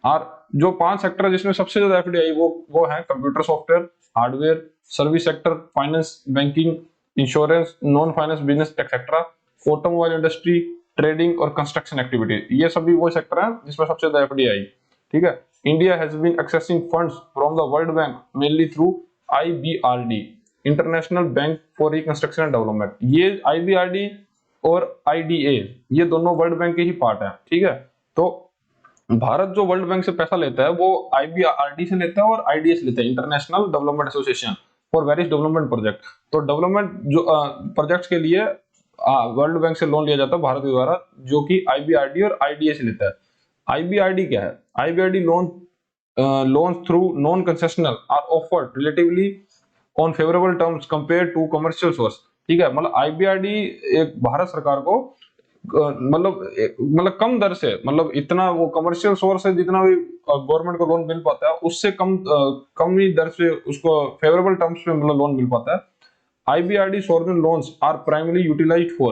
और जो 5 सेक्टर है जिसमें सबसे ज्यादा एफडीआई वो है computer software, hardware, service sector, finance, banking, insurance, non finance business etcetera, automobile industry, trading और कंस्ट्रक्शन एक्टिविटी। ये सभी वो सेक्टर है जिसमें सबसे ज्यादा एफडीआई। ठीक है, India has been accessing funds from the world bank mainly through IBRD, international bank for reconstruction and development. ये आईबीआरडी और आईडीए ये दोनों वर्ल्ड बैंक के ही पार्ट है। ठीक है, तो भारत जो वर्ल्ड बैंक से पैसा लेता है वो आईबीआरडी से लेता है और आईडीए से लेता है, international development association for various development project. तो डेवलपमेंट जो प्रोजेक्ट्स के लिए वर्ल्ड बैंक से लोन लिया जाता है भारत के द्वारा, जो कि आईबीआरडी और आईडीए से लेता है। आईबीआरडी क्या है? IBRD loans through non-concessional are offered relatively on favorable terms compared to commercial source। ठीक है, मतलब आईबीआरडी एक भारत सरकार को मतलब कम दर से, मतलब इतना वो कमर्शियल सोर्स है जितना भी गवर्नमेंट को लोन मिल पाता है उससे कम ही दर से उसको फेवरेबल टर्म्स में मतलब लोन मिल पाता है। IBRD sovereign loans are primarily utilized for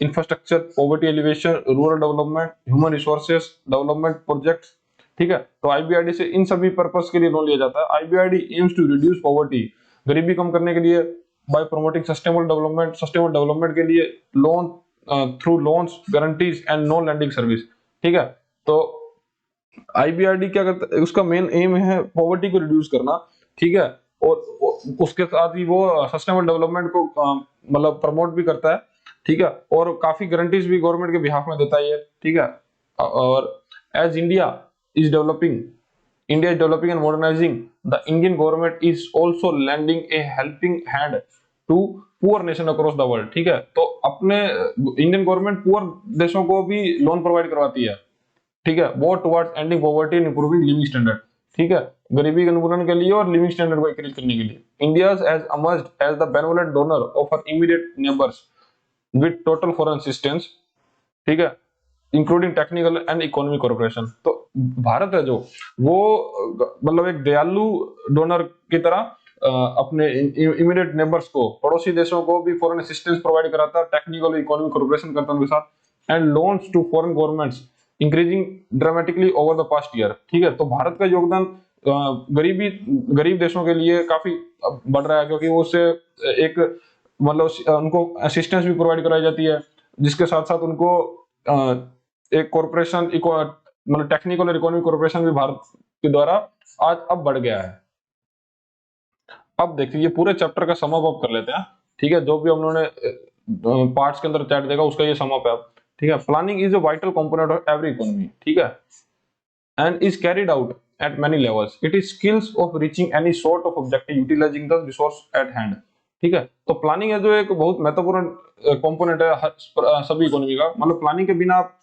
infrastructure, poverty alleviation, rural development, human resources development projects। ठीक है, तो आईबीआरडी से इन सभी पर्पस के लिए लोन लिया जाता है। IBRD aims to reduce poverty, गरीबी कम करने के लिए, बाय प्रमोटिंग सस्टेनेबल डेवलपमेंट के लिए loan through loans, guarantees and no lending service. ठीक है, तो आईबीआरडी क्या करता है, उसका मेन एम है पॉवर्टी को रिड्यूस करना। ठीक है, और उसके साथ ही वो सस्टेनेबल डेवलपमेंट को मतलब प्रमोट भी करता है। ठीक है, और काफी गारंटीज भी गवर्नमेंट के बिहाफ में देता है ये। ठीक है, और as India is developing and modernizing, the Indian government is also lending a helping hand to poor nation across the world। ठीक है, तो अपने इंडियन गवर्नमेंट पुअर देशों को भी लोन प्रोवाइड करवाती है। ठीक है, वो towards ending poverty and improving living standard. ठीक है, गरीबी के उन्मूलन के लिए और लिविंग स्टैंडर्ड को इंक्रीज करने के लिए। India has emerged as the benevolent donor of her immediate neighbors with total foreign assistance। ठीक है, including technical and economic cooperation. तो भारत है जो वो मतलब एक दयालु डोनर की तरह अपने इमीडिएट नेबर्स को, पड़ोसी देशों को भी फॉरेन असिस्टेंस प्रोवाइड कराता है, टेक्निकल और इकोनॉमिक कोऑपरेशन करता है उनके साथ, and loans to foreign governments increasing dramatically over the past year. ठीक है, तो भारत का योगदान गरीब देशों के लिए काफी बढ़ रहा है, क्योंकि वो उससे एक मतलब उनको असिस्टेंस भी प्रोवाइड कराई जाती है, जिसके साथ साथ उनको एक कॉर्पोरेशन मतलब टेक्निकल और इकोनॉमिक कॉर्पोरेशन भी भारत के द्वारा आज अब बढ़ गया है। अब देखिए ये पूरे चैप्टर का सम अप कर लेते हैं, ठीक है, जो भी हम लोगों ने पार्ट्स के अंदर चैट देगा उसका ये सम अप है। ठीक है, planning is a vital component of every economy, ठीक है, and is carried out at many levels. It is skills of reaching any sort of objective utilizing the resource at hand. ठीक है, तो planning है जो एक बहुत महत्वपूर्ण कंपोनेंट है सभी इकोनॉमी का। मतलब प्लानिंग के बिना आप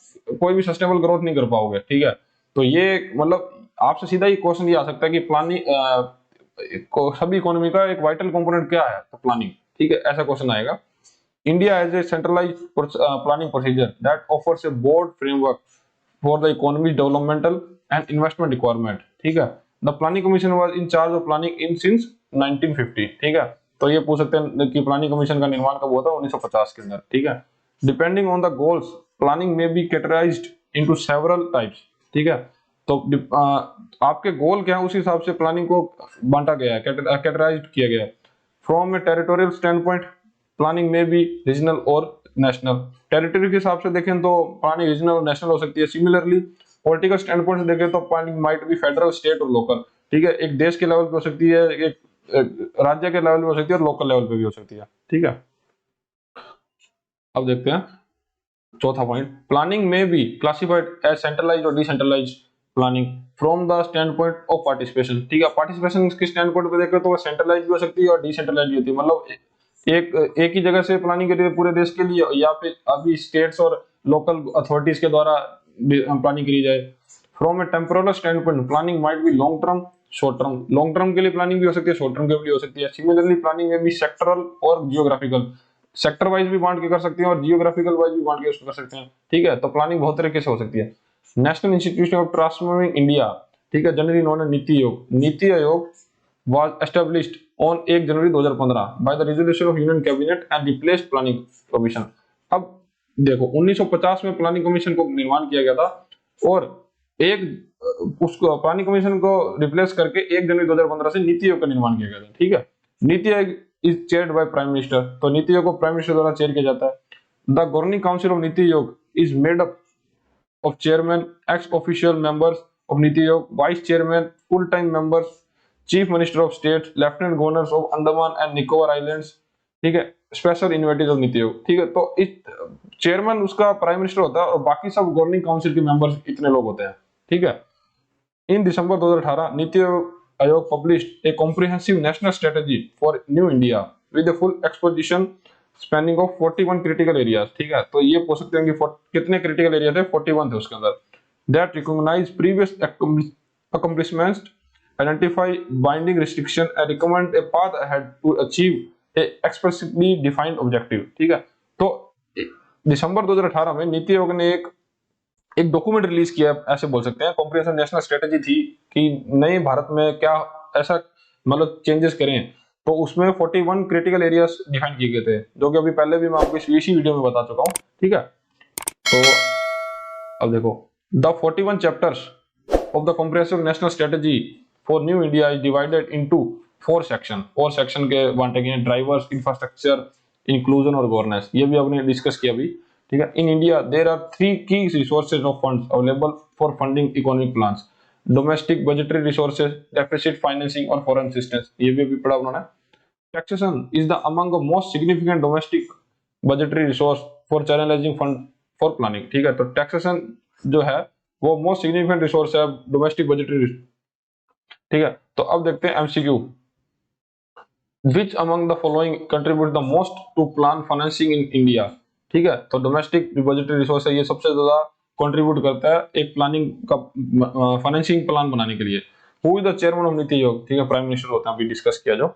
कोई भी सस्टेनेबल ग्रोथ नहीं कर पाओगे। ठीक है, तो ये मतलब आपसे सीधा ही क्वेश्चन ये आ सकता है कि प्लानिंग सभी इकोनॉमी का एक वाइटल कंपोनेंट क्या है, तो प्लानिंग। ठीक है, ऐसा क्वेश्चन आएगा। India has a centralized planning procedure that offers a broad framework for the economy's developmental and investment requirement. ठीक है, the planning commission was in charge of planning in since 1950. ठीक है, तो ये पूछ सकते हैं कि प्लानिंग कमीशन का निर्माण कब हुआ था, 1950 के अंदर। ठीक है, depending on the goals planning में be categorised into several types. ठीक है, तो आपके गोल क्या है उस हिसाब से प्लानिंग को बांटा गया है, कैटेगराइज्ड किया गया है। From A territorial stand point planning में भी रीजनल और नेशनल। टेरिटरी के हिसाब से देखें तो प्लानिंग रीजनल और नेशनल हो सकती है। सिमिलरली पॉलिटिकल स्टैंड पॉइंट से देखें तो planning might be federal, state और लोकल। ठीक है, एक देश के लेवल पे हो सकती है, एक राज्य के लेवल पे हो सकती है और लोकल लेवल पे भी हो सकती है। ठीक है, अब देखते हैं चौथा पॉइंट, प्लानिंग में भी क्लासिफाइड एज सेंट्रलाइज्ड और decentralised planning from the standpoint of participation. ठीक है, पार्टिसिपेशन के स्टैंड पॉइंट पे देखें तो वो सेंट्रलाइज भी हो सकती है और डिसेंट्रलाइज भी होती है। मतलब एक ही जगह से प्लानिंग के लिए पूरे देश के लिए, या फिर अभी स्टेट्स और लोकल अथॉरिटीज के द्वारा प्लानिंग करी जाए। From A temporal stand point planning might be long term, short term. Long term के लिए प्लानिंग भी हो सकती है, शॉर्ट टर्म के लिए हो सकती है। सिमिलरली प्लानिंग में भी सेक्टरल और जियोग्राफिकल, सेक्टर वाइज भी बांट के कर सकते हैं और जियोग्राफिकल वाइज भी बांट के उसको कर सकते हैं। ठीक है, तो प्लानिंग बहुत तरीके से हो सकती है। National institution of transforming India, ठीक है, generally known as NITI Aayog. NITI Aayog was established on 1 January 2015 by the resolution of Union Cabinet and replaced Planning Commission। अब देखो 1950 में प्लानिंग कमीशन को निर्माण किया गया था और उसको प्लानिंग कमीशन को रिप्लेस करके 1 जनवरी 2015 से नीति आयोग का निर्माण किया गया था। ठीक है, नीति Aayog is chaired by prime minister, तो नीति आयोग को प्राइम मिनिस्टर द्वारा चेयर किया जाता है। The governing council of Niti Aayog is made up of chairman, x official members of Niti आयोग, vice chairman, full time members, chief minister of state, lieutenant governors of Andaman and Nicobar islands. ठीक है, स्पेशल इन्वाइटीज ऑफ नीति आयोग। ठीक है, तो इस चेयरमैन उसका prime minister होता है और बाकी सब गवर्निंग काउंसिल के मेंबर्स इतने लोग होते हैं। ठीक है, इन दिसंबर 2018 NITI Aayog published A comprehensive national strategy for new India with a full exposition spanning of 41 critical areas. ठीक है, तो ये पूछ सकते हैं कि कितने क्रिटिकल एरिया थे, 41 थे उसके अंदर। That recognise previous accomplishments, identify binding restriction and recommend a path ahead to achieve a explicitly defined objective। ठीक है, तो दिसंबर 2018 में नीति आयोग ने एक डॉक्यूमेंट रिलीज किया, ऐसे बोल सकते हैं। कॉम्प्रिहेंसिव नेशनल स्ट्रेटेजी थी कि नए भारत में क्या ऐसा मतलब चेंजेस करें, तो उसमें 41 क्रिटिकल एरियाज डिफाइन किए गए थे, जो कि अभी पहले भी मैं आपको इसी वीडियो में बता चुका हूँ। ठीक है, तो अब देखो the 41 chapters of the comprehensive national strategy for new India is divided into 4 section। 4 section के बांटे गए हैं, ड्राइवर्स, इंफ्रास्ट्रक्चर, इंक्लूजन और गवर्नेंस। ये भी आपने डिस्कस किया अभी। ठीक है, इन इंडिया देयर आर 3 की resources of funds available for funding economic plans, domestic budgetary resources, deficit financing और फॉरेन असिस्टेंस। ये भी अभी पढ़ा उन्होंने। Taxation is the among the most significant domestic budgetary resource for channelising fund for planning. ठीक है, तो टैक्सेशन जो है वो मोस्ट सिग्निफिकेंट रिसोर्स है डोमेस्टिक बजटरी। ठीक है, तो अब देखते हैं MCQ. Which among the following contribute the most to plan financing in India. ठीक है, तो डोमेस्टिक बजटरी रिसोर्स है, ये सबसे ज्यादा कंट्रीब्यूट करता है एक प्लानिंग का फाइनेंसिंग प्लान बनाने के लिए। Who is the chairman of Niti आयोग। ठीक है, प्राइम मिनिस्टर होता है, अभी डिस्कस किया जो।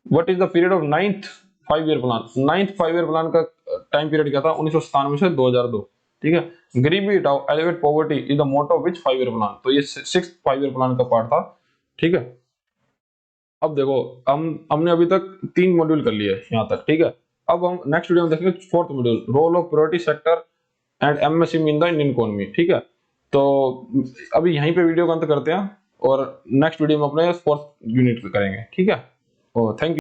What is the period of 9th 5-year plan. 9th 5-year plan का टाइम पीरियड क्या था, 1997 से 2002। ठीक है, गरीबी हटाओ, alleviate poverty is the motto of which 5-year plan. तो ये 6th 5-year प्लान का पार्ट था। ठीक है, अब देखो हमने अभी तक 3 मॉड्यूल कर लिए यहाँ तक। ठीक है, अब हम नेक्स्ट वीडियो में देखेंगे 4th module, role of priority sector and MSME in the Indian economy. ठीक है, तो अभी यहीं पे वीडियो का अंत करते हैं और नेक्स्ट वीडियो में अपने 4th यूनिट करेंगे। ठीक है, और थैंक यू।